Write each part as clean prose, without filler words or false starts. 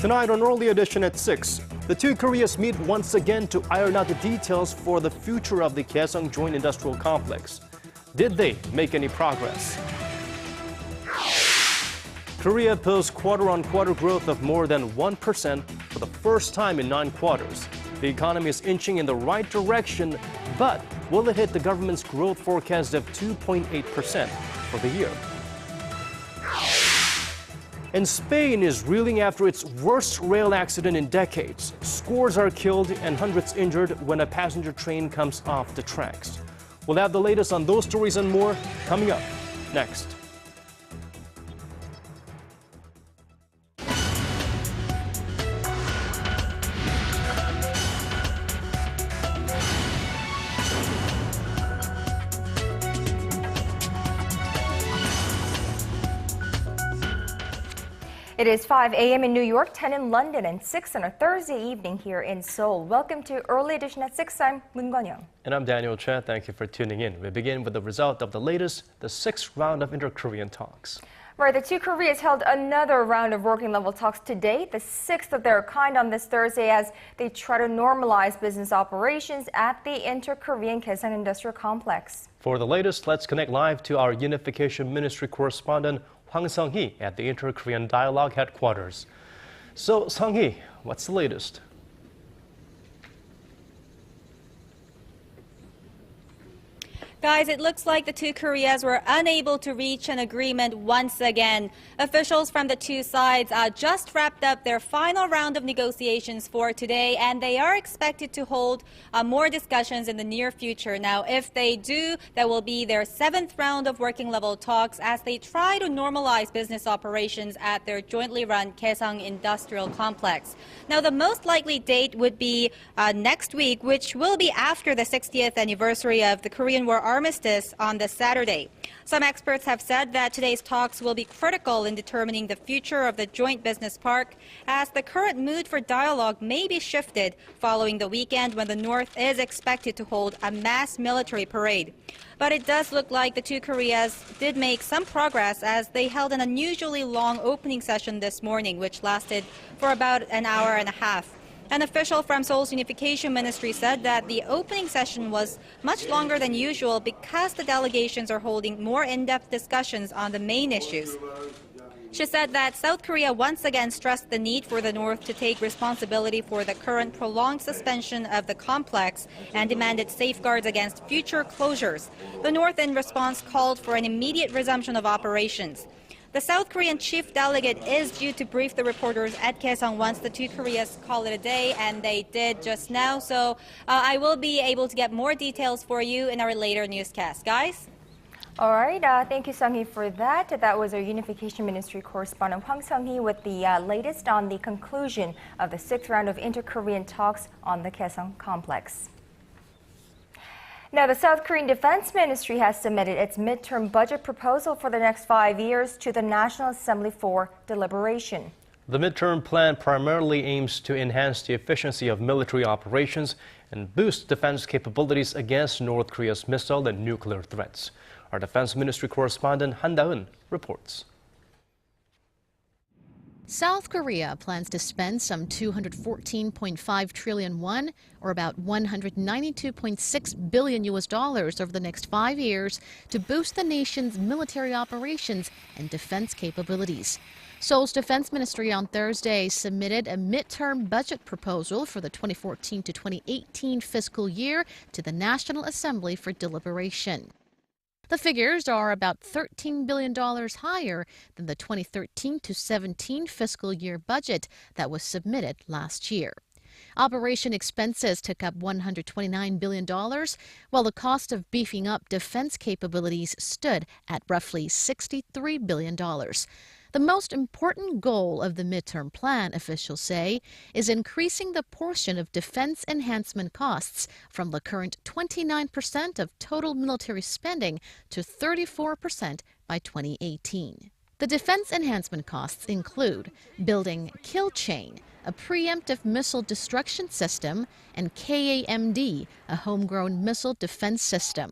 Tonight on Early Edition at 6, the two Koreas meet once again to iron out the details for the future of the Gaeseong Joint industrial complex. Did they make any progress? Korea posts quarter-on-quarter growth of more than 1% for the first time in 9 quarters. The economy is inching in the right direction, but will it hit the government's growth forecast of 2.8% for the year? And Spain is reeling after its worst rail accident in decades. Scores are killed and hundreds injured when a passenger train comes off the tracks. We'll have the latest on those stories and more coming up next. It is 5 a.m. in New York, 10 in London, and 6 on a Thursday evening here in Seoul. Welcome to Early Edition at 6. I'm Moon Kwon-young. And I'm Daniel Choi. Thank you for tuning in. We begin with the result of the latest, the 6th round of InterKorean talks. Right, the two Koreas held another round of working-level talks today, the 6th of their kind on this Thursday, as they try to normalize business operations at the InterKorean Gaeseong Industrial Complex. For the latest, let's connect live to our Unification Ministry correspondent Hwang Sung-hee at the Inter-Korean Dialogue headquarters. So, Sung-hee, what's the latest? Guys, it looks like the two Koreas were unable to reach an agreement once again. Officials from the two sides just wrapped up their final round of negotiations for today, and they are expected to hold more discussions in the near future. Now, if they do, that will be their 7th round of working level talks as they try to normalize business operations at their jointly run Gaeseong Industrial Complex. Now, the most likely date would be next week, which will be after the 60th anniversary of the Korean War armistice on this Saturday. Some experts have said that today's talks will be critical in determining the future of the joint business park, as the current mood for dialogue may be shifted following the weekend when the North is expected to hold a mass military parade. But it does look like the two Koreas did make some progress as they held an unusually long opening session this morning, which lasted for about an hour and a half. An official from Seoul's Unification Ministry said that the opening session was much longer than usual because the delegations are holding more in-depth discussions on the main issues. She said that South Korea once again stressed the need for the North to take responsibility for the current prolonged suspension of the complex and demanded safeguards against future closures. The North, in response, called for an immediate resumption of operations. The South Korean chief delegate is due to brief the reporters at Gaeseong once the two Koreas call it a day, and they did just now. So I will be able to get more details for you in our later newscast. Guys? All right, thank you, Sung-hee, for that. That was our Unification Ministry correspondent Hwang Sung-hee with the latest on the conclusion of the 6th round of Inter-Korean talks on the Gaeseong complex. Now, the South Korean Defense Ministry has submitted its midterm budget proposal for the next 5 years to the National Assembly for deliberation. The midterm plan primarily aims to enhance the efficiency of military operations and boost defense capabilities against North Korea's missile and nuclear threats. Our Defense Ministry correspondent Han Da-eun reports. South Korea plans to spend some 214.5 trillion won, or about 192.6 billion US dollars over the next 5 years to boost the nation's military operations and defense capabilities. Seoul's Defense Ministry on Thursday submitted a midterm budget proposal for the 2014 to 2018 fiscal year to the National Assembly for deliberation. The figures are about $13 billion higher than the 2013 to 17 fiscal year budget that was submitted last year. Operation expenses took up $129 billion, while the cost of beefing up defense capabilities stood at roughly $63 billion. The most important goal of the midterm plan, officials say, is increasing the portion of defense enhancement costs from the current 29% of total military spending to 34% by 2018. The defense enhancement costs include building Kill Chain, a preemptive missile destruction system, and KAMD, a homegrown missile defense system.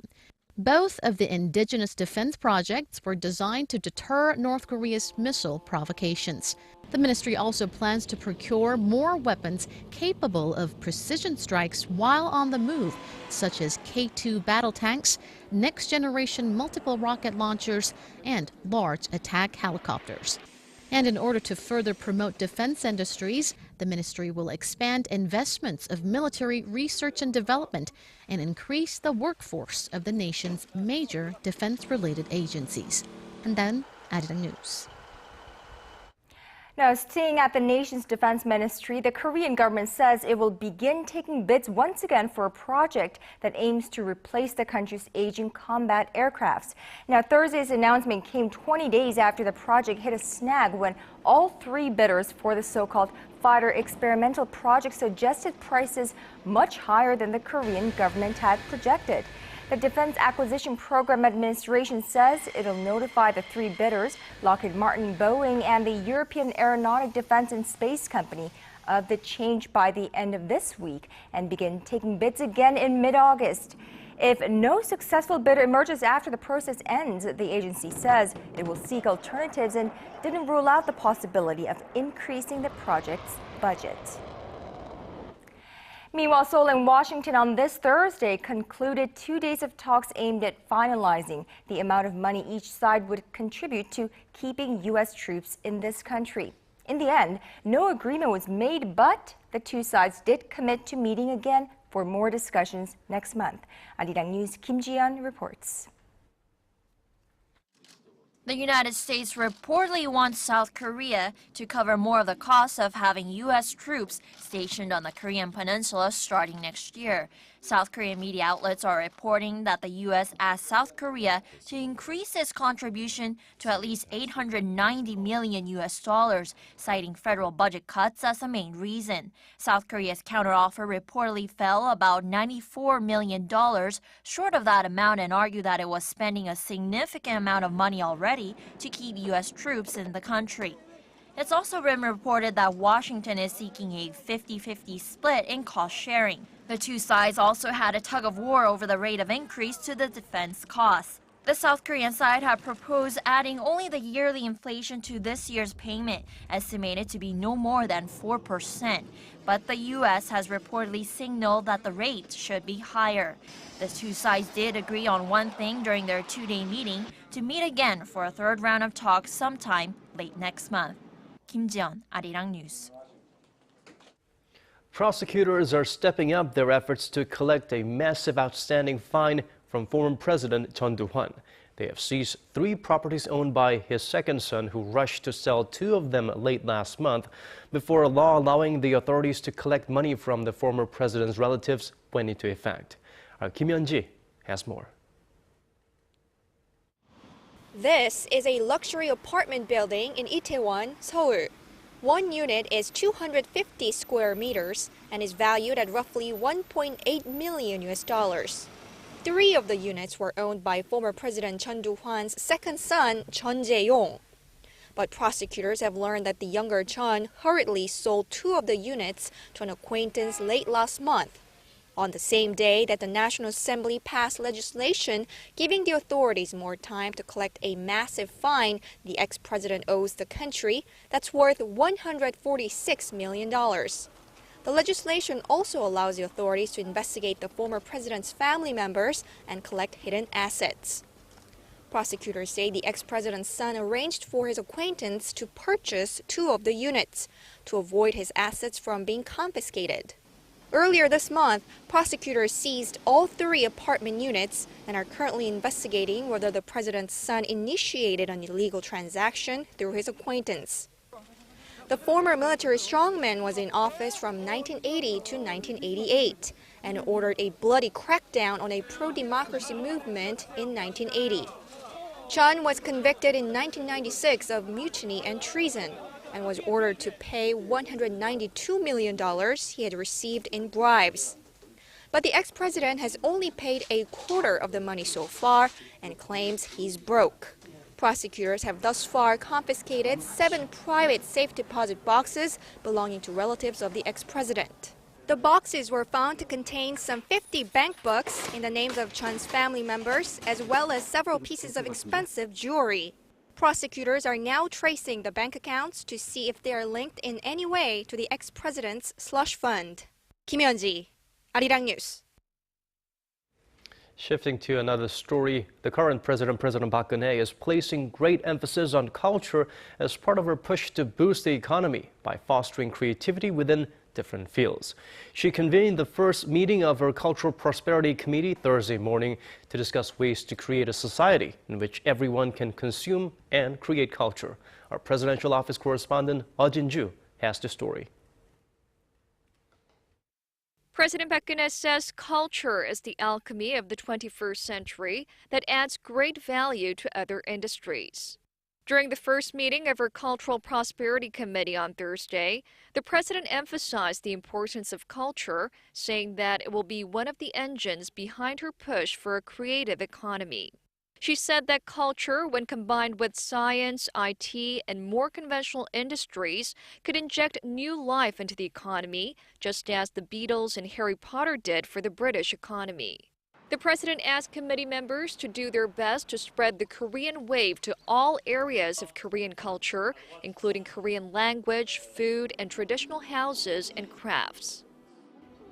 Both of the indigenous defense projects were designed to deter North Korea's missile provocations. The ministry also plans to procure more weapons capable of precision strikes while on the move, such as K-2 battle tanks, next-generation multiple rocket launchers, and large attack helicopters. And in order to further promote defense industries, the ministry will expand investments of military research and development and increase the workforce of the nation's major defense-related agencies. And then, Arirang News. Now, staying at the nation's defense ministry, the Korean government says it will begin taking bids once again for a project that aims to replace the country's aging combat aircrafts. Now, Thursday's announcement came 20 days after the project hit a snag when all three bidders for the so-called fighter experimental project suggested prices much higher than the Korean government had projected. The Defense Acquisition Program Administration says it'll notify the three bidders, Lockheed Martin, Boeing, and the European Aeronautic Defense and Space Company, of the change by the end of this week and begin taking bids again in mid-August. If no successful bidder emerges after the process ends, the agency says it will seek alternatives and didn't rule out the possibility of increasing the project's budget. Meanwhile, Seoul and Washington on this Thursday concluded 2 days of talks aimed at finalizing the amount of money each side would contribute to keeping U.S. troops in this country. In the end, no agreement was made, but the two sides did commit to meeting again for more discussions next month. Arirang News' Kim Ji-yeon reports. The United States reportedly wants South Korea to cover more of the cost of having U.S. troops stationed on the Korean peninsula starting next year. South Korean media outlets are reporting that the U.S. asked South Korea to increase its contribution to at least $890 million US, citing federal budget cuts as the main reason. South Korea's counteroffer reportedly fell about $94 million short of that amount and argued that it was spending a significant amount of money already to keep U.S. troops in the country. It's also been reported that Washington is seeking a 50-50 split in cost sharing. The two sides also had a tug-of-war over the rate of increase to the defense costs. The South Korean side had proposed adding only the yearly inflation to this year's payment, estimated to be no more than 4%. But the U.S. has reportedly signaled that the rate should be higher. The two sides did agree on one thing during their two-day meeting, to meet again for a third round of talks sometime late next month. Kim Ji-yeon, Arirang News. Prosecutors are stepping up their efforts to collect a massive outstanding fine from former President Chun DooHwan. They have seized 3 properties owned by his second son, who rushed to sell 2 of them late last month before a law allowing the authorities to collect money from the former president's relatives went into effect. Kim Yeon-ji has more. This is a luxury apartment building in Itaewon, Seoul. One unit is 250 square meters and is valued at roughly $1.8 million US. 3 of the units were owned by former President Chun DooHwan's second son, Chun Jae-yong. But prosecutors have learned that the younger Chun hurriedly sold 2 of the units to an acquaintance late last month, on the same day that the National Assembly passed legislation giving the authorities more time to collect a massive fine the ex-president owes the country that's worth $146 million. The legislation also allows the authorities to investigate the former president's family members and collect hidden assets. Prosecutors say the ex-president's son arranged for his acquaintance to purchase 2 of the units to avoid his assets from being confiscated. Earlier this month, prosecutors seized all 3 apartment units and are currently investigating whether the president's son initiated an illegal transaction through his acquaintance. The former military strongman was in office from 1980 to 1988 and ordered a bloody crackdown on a pro-democracy movement in 1980. Chun was convicted in 1996 of mutiny and treason and was ordered to pay $192 million he had received in bribes. But the ex-president has only paid a quarter of the money so far and claims he's broke. Prosecutors have thus far confiscated 7 private safe deposit boxes belonging to relatives of the ex-president. The The boxes were found to contain some 50 bank books in the names of Chun's family members, as well as several pieces of expensive jewelry. Prosecutors are now tracing the bank accounts to see if they are linked in any way to the ex-president's slush fund. Kim Hyun-ji, Arirang News. Shifting to another story, the current President Park Geun-hye, is placing great emphasis on culture as part of her push to boost the economy by fostering creativity within different fields. She convened the first meeting of her Cultural Prosperity Committee Thursday morning to discuss ways to create a society in which everyone can consume and create culture. Our presidential office correspondent, Jin-ju, has the story. President Park Geun-hye says culture is the alchemy of the 21st century that adds great value to other industries. During the first meeting of her Cultural Prosperity Committee on Thursday, the president emphasized the importance of culture, saying that it will be one of the engines behind her push for a creative economy. She said that culture, when combined with science, IT, and more conventional industries, could inject new life into the economy, just as the Beatles and Harry Potter did for the British economy. The president asked committee members to do their best to spread the Korean wave to all areas of Korean culture, including Korean language, food, and traditional houses and crafts.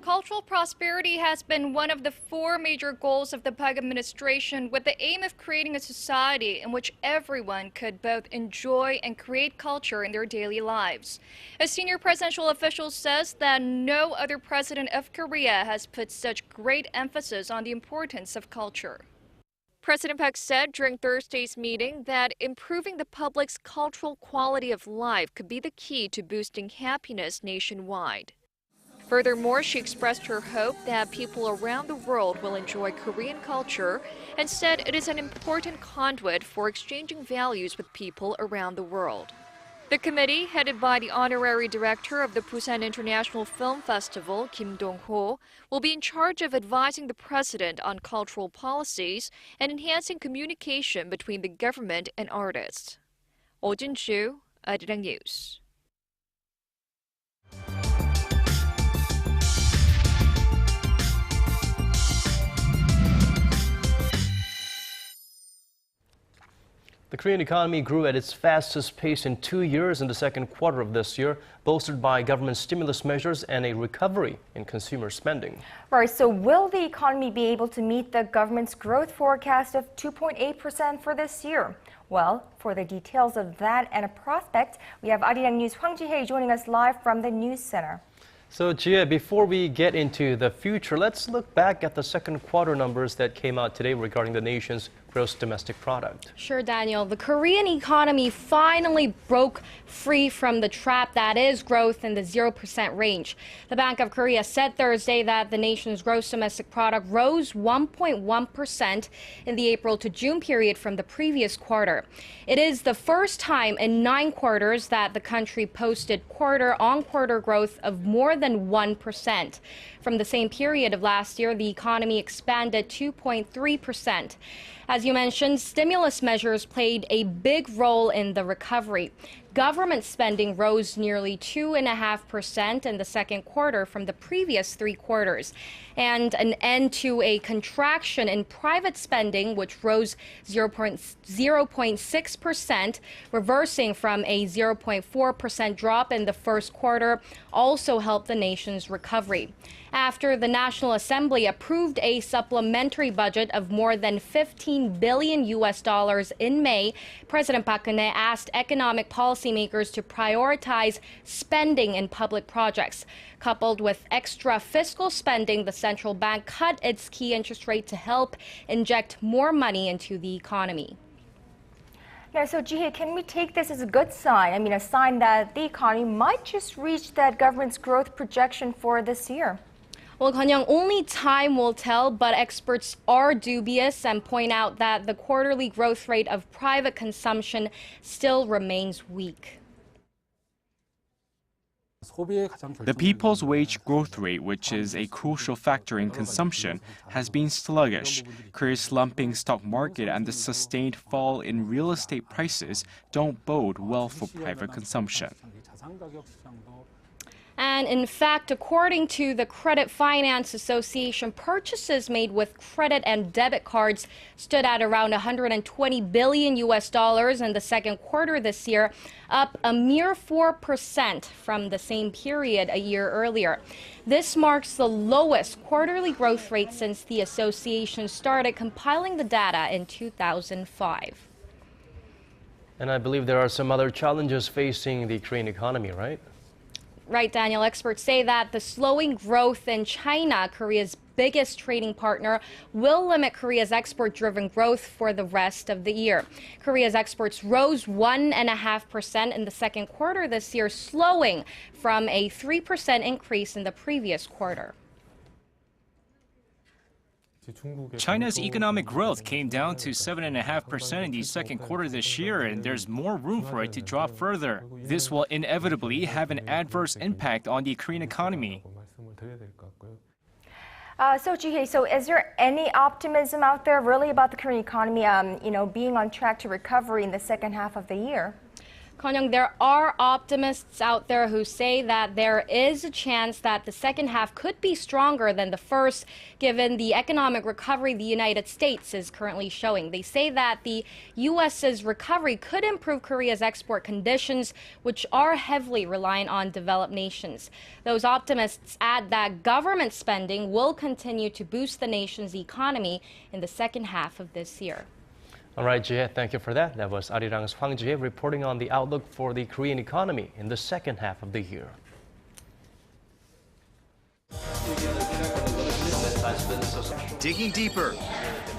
Cultural prosperity has been one of the 4 major goals of the Park administration, with the aim of creating a society in which everyone could both enjoy and create culture in their daily lives. A senior presidential official says that no other president of Korea has put such great emphasis on the importance of culture. President Park said during Thursday's meeting that improving the public's cultural quality of life could be the key to boosting happiness nationwide. Furthermore, she expressed her hope that people around the world will enjoy Korean culture and said it is an important conduit for exchanging values with people around the world. The committee, headed by the honorary director of the Busan International Film Festival, Kim Dong-ho, will be in charge of advising the president on cultural policies and enhancing communication between the government and artists. Jin-ju, Arirang News. The Korean economy grew at its fastest pace in 2 years in the second quarter of this year, bolstered by government stimulus measures and a recovery in consumer spending. Right, so will the economy be able to meet the government's growth forecast of 2.8% for this year? Well, for the details of that and a prospect, we have Arirang News' Hwang Ji-hye joining us live from the News Center. So, Jia, before we get into the future, let's look back at the second quarter numbers that came out today regarding the nation's gross domestic product. Sure, Daniel. The Korean economy finally broke free from the trap that is growth in the 0% range. The Bank of Korea said Thursday that the nation's gross domestic product rose 1.1% in the April to June period from the previous quarter. It is the first time in 9 quarters that the country posted quarter-on-quarter growth of more than 1%. From the same period of last year, the economy expanded 2.3%. As you mentioned, stimulus measures played a big role in the recovery. Government spending rose nearly 2.5% in the second quarter from the previous 3 quarters, and an end to a contraction in private spending, which rose 0.6%, reversing from a 0.4% drop in the first quarter, also helped the nation's recovery. After the National Assembly approved a supplementary budget of more than $15 billion in May, President Park Geun-hye asked economic policymakers to prioritize spending in public projects. Coupled with extra fiscal spending, the central bank cut its key interest rate to help inject more money into the economy. Now, so Ji-hye, can we take this as a good sign? I mean, a sign that the economy might just reach that government's growth projection for this year? Well, Kwon-young, only time will tell, but experts are dubious and point out that the quarterly growth rate of private consumption still remains weak. The people's wage growth rate, which is a crucial factor in consumption, has been sluggish. Korea's slumping stock market and the sustained fall in real estate prices don't bode well for private consumption. And in fact, according to the Credit Finance Association, purchases made with credit and debit cards stood at around $120 billion in the second quarter this year, up a mere 4% from the same period a year earlier. This marks the lowest quarterly growth rate since the association started compiling the data in 2005. And I believe there are some other challenges facing the Korean economy, right? Right, Daniel. Experts say that the slowing growth in China, Korea's biggest trading partner, will limit Korea's export-driven growth for the rest of the year. Korea's exports rose 1.5% in the second quarter this year, slowing from a 3% increase in the previous quarter. China's economic growth came down to 7.5% in the second quarter this year, and there's more room for it to drop further. This will inevitably have an adverse impact on the Korean economy. So Ji-hye, so is there any optimism out there really about the Korean economy, being on track to recovery in the second half of the year? Kon-young, there are optimists out there who say that there is a chance that the second half could be stronger than the first, given the economic recovery the United States is currently showing. They say that the U.S.'s recovery could improve Korea's export conditions, which are heavily reliant on developed nations. Those optimists add that government spending will continue to boost the nation's economy in the second half of this year. All right, Ji-hye, thank you for that. That was Arirang's Hwang Ji-hye reporting on the outlook for the Korean economy in the second half of the year. Digging deeper,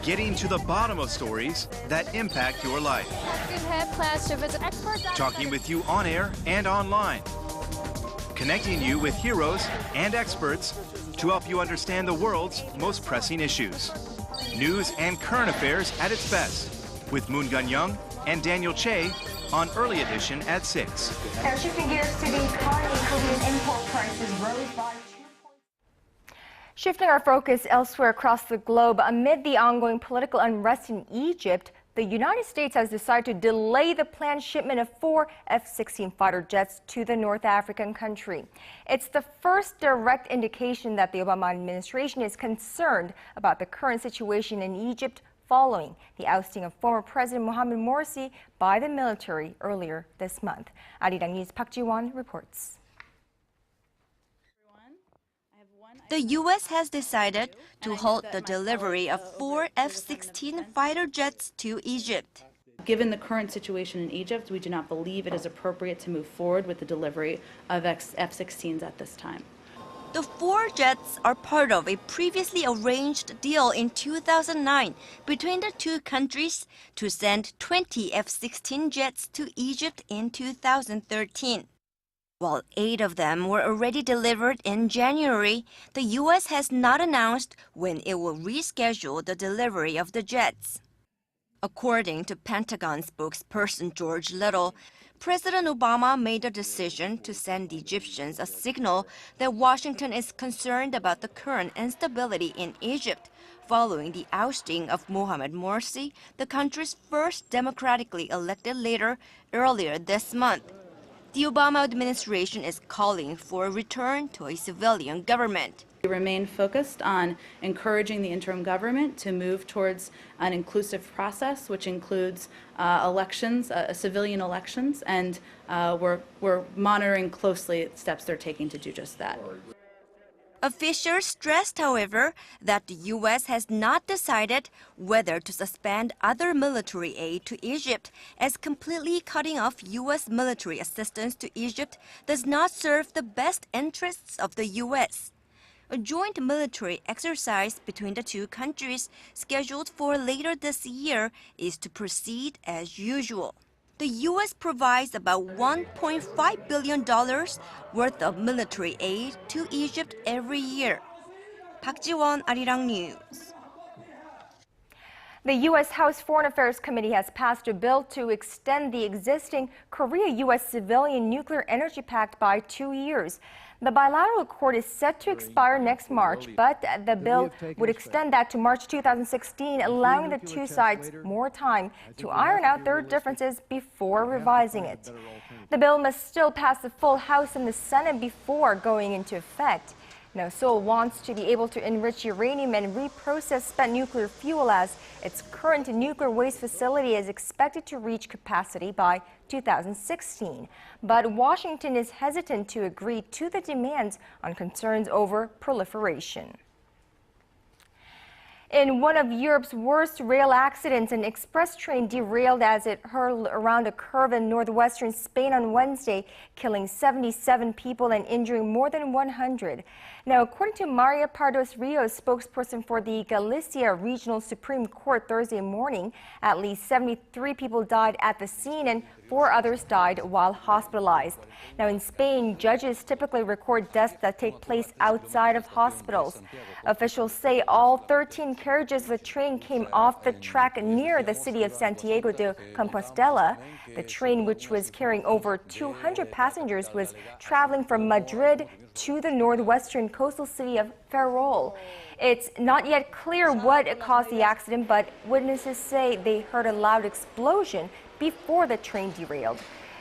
getting to the bottom of stories that impact your life. Talking with you on air and online. Connecting you with heroes and experts to help you understand the world's most pressing issues. News and current affairs at its best. With Moon Gun-young and Daniel Che on Early Edition at 6. Now shifting gears to the economy, Korean import prices rose by 2 Shifting our focus elsewhere across the globe, amid the ongoing political unrest in Egypt, the United States has decided to delay the planned shipment of 4 F-16 fighter jets to the North African country. It's the first direct indication that the Obama administration is concerned about the current situation in Egypt following the ousting of former President Mohamed Morsi by the military earlier this month. Arirang News' Park Ji-won reports. The U.S. has decided to halt the delivery of 4 F-16 fighter jets to Egypt. Given the current situation in Egypt, we do not believe it is appropriate to move forward with the delivery of F-16s at this time. The 4 jets are part of a previously arranged deal in 2009 between the two countries to send 20 F-16 jets to Egypt in 2013. While 8 of them were already delivered in January, the U.S. has not announced when it will reschedule the delivery of the jets. According to Pentagon spokesperson George Little, President Obama made a decision to send the Egyptians a signal that Washington is concerned about the current instability in Egypt following the ousting of Mohamed Morsi, the country's first democratically elected leader, earlier this month. The Obama administration is calling for a return to a civilian government. We remain focused on encouraging the interim government to move towards an inclusive process, which includes elections, civilian elections, and we're monitoring closely steps they're taking to do just that. Officials stressed, however, that the U.S. has not decided whether to suspend other military aid to Egypt, as completely cutting off U.S. military assistance to Egypt does not serve the best interests of the U.S. A joint military exercise between the two countries, scheduled for later this year, is to proceed as usual. The U.S. provides about $1.5 billion worth of military aid to Egypt every year. Park Ji-won, Arirang News. The U.S. House Foreign Affairs Committee has passed a bill to extend the existing Korea-U.S. civilian nuclear energy pact by 2 years. The bilateral accord is set to expire next March, but the bill would extend that to March 2016, allowing the two sides more time to iron out their differences before revising it. The bill must still pass the full House and the Senate before going into effect. Now, Seoul wants to be able to enrich uranium and reprocess spent nuclear fuel as its current nuclear waste facility is expected to reach capacity by 2016. But Washington is hesitant to agree to the demands on concerns over proliferation. In one of Europe's worst rail accidents, an express train derailed as it hurtled around a curve in northwestern Spain on Wednesday, killing 77 people and injuring more than 100. Now, according to Maria Pardos Rios, spokesperson for the Galicia Regional Supreme Court Thursday morning, at least 73 people died at the scene and 4 others died while hospitalized. Now, in Spain, judges typically record deaths that take place outside of hospitals. Officials say all 13 carriages of the train came off the track near the city of Santiago de Compostela. The train, which was carrying over 200 passengers, was traveling from Madrid to the northwestern coastal city of Ferrol. It's not yet clear what caused the accident, but witnesses say they heard a loud explosion before the train derailed.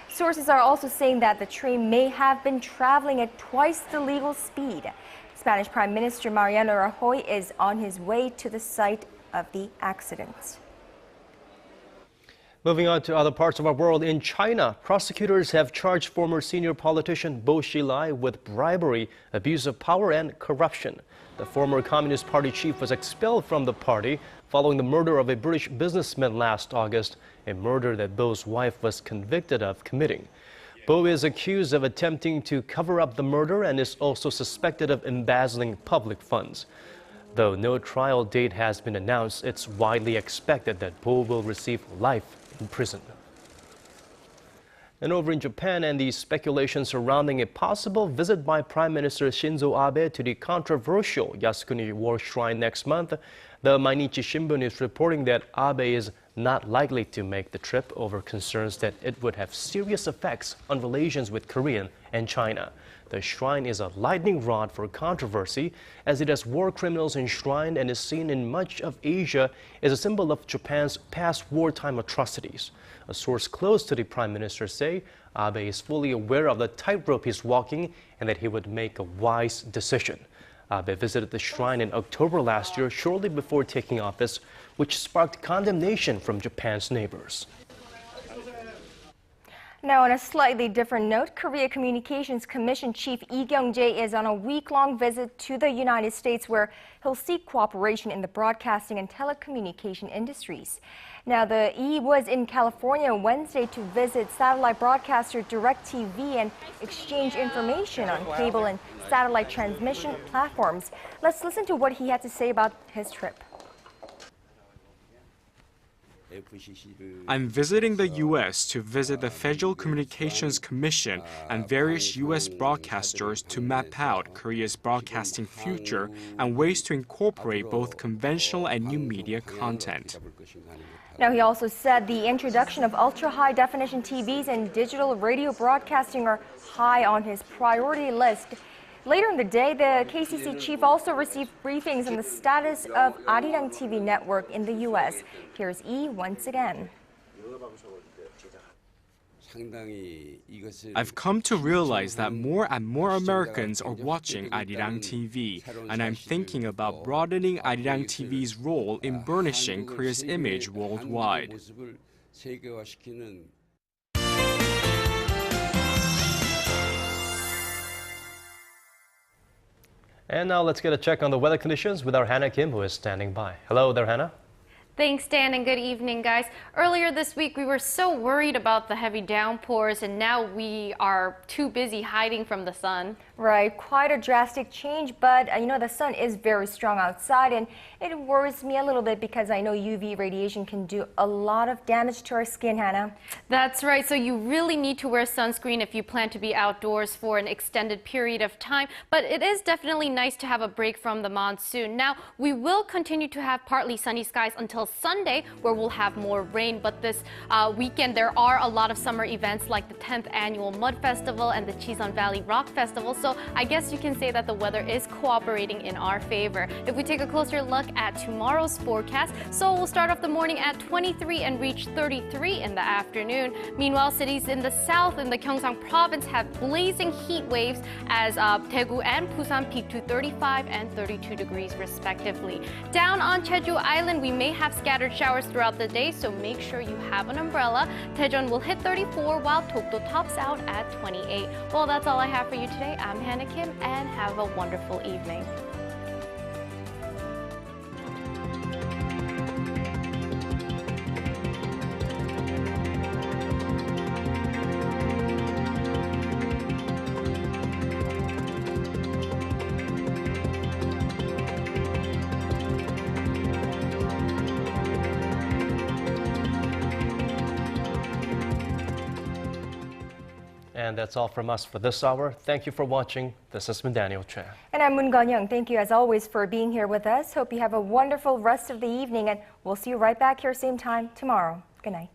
Sources are also saying that the train may have been traveling at twice the legal speed. Spanish Prime Minister Mariano Rajoy is on his way to the site of the accident. Moving on to other parts of our world, in China, prosecutors have charged former senior politician Bo Xilai with bribery, abuse of power, and corruption. The former Communist Party chief was expelled from the party following the murder of a British businessman last August, a murder that Bo's wife was convicted of committing. Bo is accused of attempting to cover up the murder and is also suspected of embezzling public funds. Though no trial date has been announced, it's widely expected that Bo will receive life in prison. And over in Japan, and the speculation surrounding a possible visit by Prime Minister Shinzo Abe to the controversial Yasukuni War Shrine next month, the Mainichi Shimbun is reporting that Abe is not likely to make the trip over concerns that it would have serious effects on relations with Korea and China. The shrine is a lightning rod for controversy, as it has war criminals enshrined and is seen in much of Asia as a symbol of Japan's past wartime atrocities. A source close to the Prime Minister say Abe is fully aware of the tightrope he's walking and that he would make a wise decision. Abe visited the shrine in October last year, shortly before taking office, which sparked condemnation from Japan's neighbors. Now, on a slightly different note, Korea Communications Commission Chief Lee Kyung-jae is on a week-long visit to the United States where he'll seek cooperation in the broadcasting and telecommunication industries. Now, the Lee was in California Wednesday to visit satellite broadcaster DirecTV and exchange information on cable and satellite transmission platforms. Let's listen to what he had to say about his trip. I'm visiting the U.S. to visit the Federal Communications Commission and various U.S. broadcasters to map out Korea's broadcasting future and ways to incorporate both conventional and new media content. Now, he also said the introduction of ultra-high definition TVs and digital radio broadcasting are high on his priority list. Later in the day, the KCC chief also received briefings on the status of Arirang TV network in the U.S. Here's E once again. I've come to realize that more and more Americans are watching Arirang TV, and I'm thinking about broadening Arirang TV's role in burnishing Korea's image worldwide. And now let's get a check on the weather conditions with our Hannah Kim, who is standing by. Hello there, Hannah. Thanks, Dan, and good evening, guys. Earlier this week, we were so worried about the heavy downpours, and now we are too busy hiding from the sun. Right, quite a drastic change, but the sun is very strong outside, and it worries me a little bit because I know UV radiation can do a lot of damage to our skin, Hannah. That's right, so you really need to wear sunscreen if you plan to be outdoors for an extended period of time, but it is definitely nice to have a break from the monsoon. Now, we will continue to have partly sunny skies until Sunday, where we'll have more rain. But this weekend, there are a lot of summer events like the 10th annual Mud Festival and the Cheeseon Valley Rock Festival. So I guess you can say that the weather is cooperating in our favor. If we take a closer look at tomorrow's forecast, Seoul will start off the morning at 23 and reach 33 in the afternoon. Meanwhile, cities in the south in the Gyeongsang province have blazing heat waves as Daegu and Busan peak to 35 and 32 degrees respectively. Down on Jeju Island, we may have scattered showers throughout the day, so make sure you have an umbrella. Daejeon will hit 34 while Dokdo tops out at 28. Well, that's all I have for you today. I'm Hannah Kim, and have a wonderful evening. And that's all from us for this hour. Thank you for watching. This has been Daniel Chan. And I'm Moon Gun-young. Thank you as always for being here with us. Hope you have a wonderful rest of the evening, and we'll see you right back here same time tomorrow. Good night.